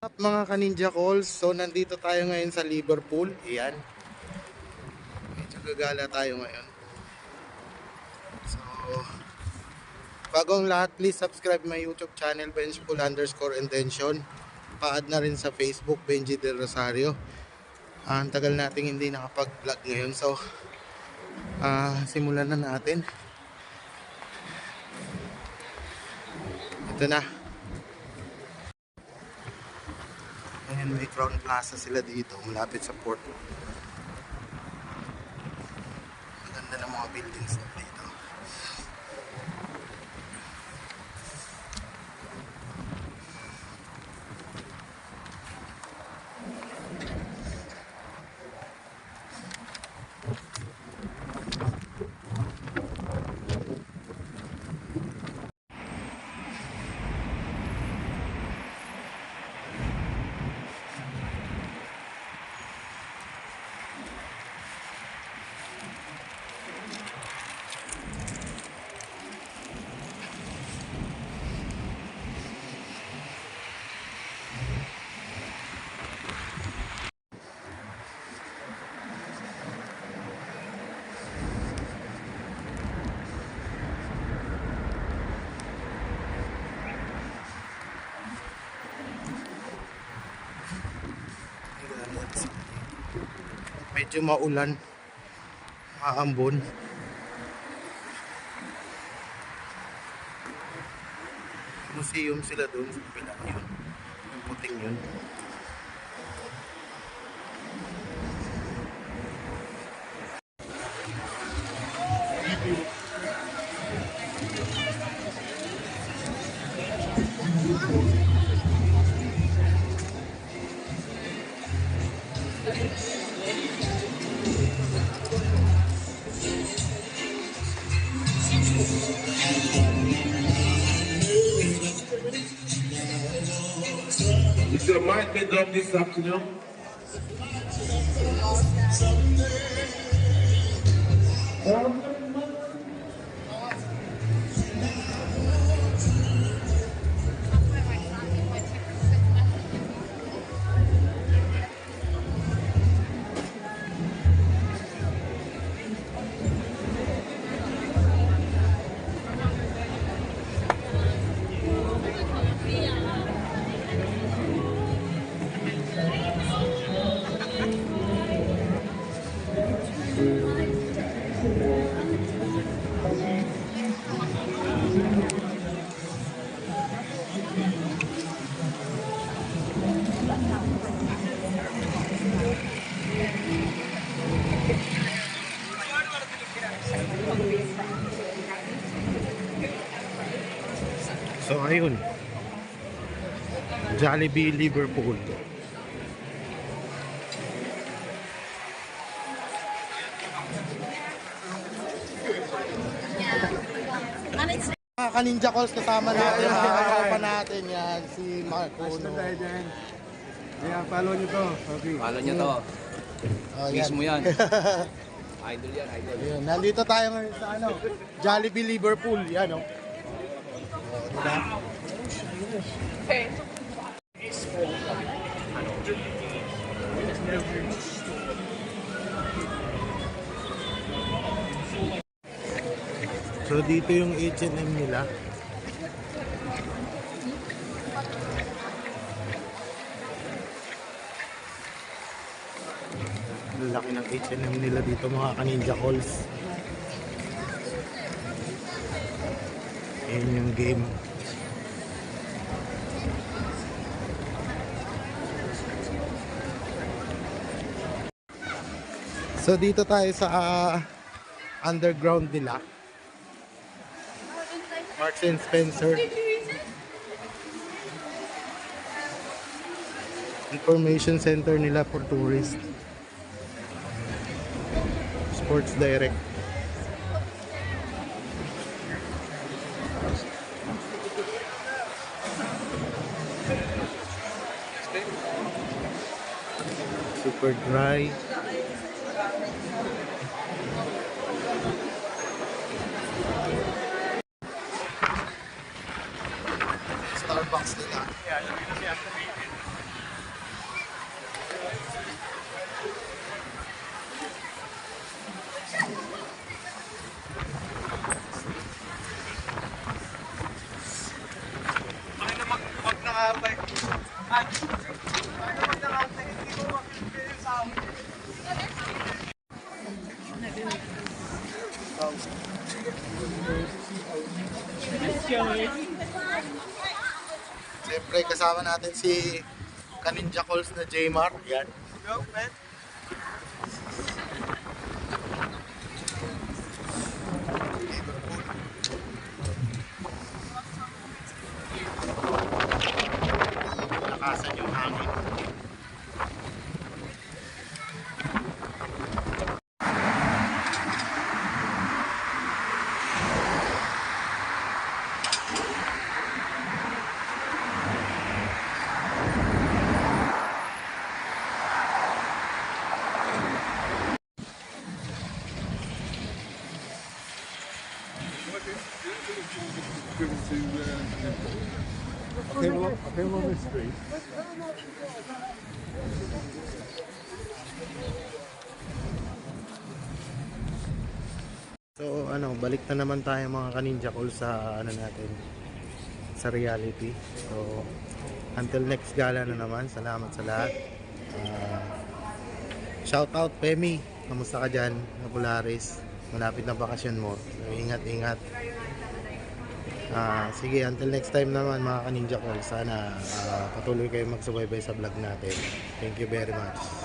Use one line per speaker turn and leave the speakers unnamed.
At mga ka-ninja calls, so nandito tayo ngayon sa Liverpool. Ayan. Medyo gagala tayo ngayon. So, bagong lahat, please subscribe my YouTube channel, Benjpool_intention. Pa-add na rin sa Facebook, Benji Del Rosario. Ang tagal nating hindi nakapag-vlog ngayon. So, simulan na natin. Ito na. Ayan, may Crown Plaza sila dito, malapit sa port. Maganda ng mga buildings na dito. Medyo maulan, maambon. Museum sila doon sa kabila yun, yung puting yun.
Is your mind made up this afternoon?
So ayun, Jollibee Liverpool. Mga ka-ninja calls, kasama natin, mga kasama natin yan, si Marco.
Kaya follow nyo to. Okay.
Follow nyo to.
Oh,
Miss mo yan. Idol yan, idol.
Ayun, nandito tayo ngayon sa Jollibee Liverpool. Yan, oh. Diba? So dito yung H&M nila. Laki ng H&M nila dito, mga ka-ninja calls. Ayan yung game. So dito tayo sa underground nila, Marks and Spencer. Information center nila for tourists. Sports Direct. Super dry. Starbucks nila. Siyempre kasama natin si Kaninja Calls na Jmar. Yan. Lakasan yung hangin.
I came on this street.
So ano, balik na naman tayo mga Kaninja Call sa ano natin, sa reality. So until next gala na naman, salamat sa lahat. Shout out Pemi, kamusta ka dyan? Napularis, malapit na bakasyon mo. So, ingat. Sige, until next time naman mga Kaninja Call, sana patuloy kayo magsubaybay sa vlog natin. Thank you very much.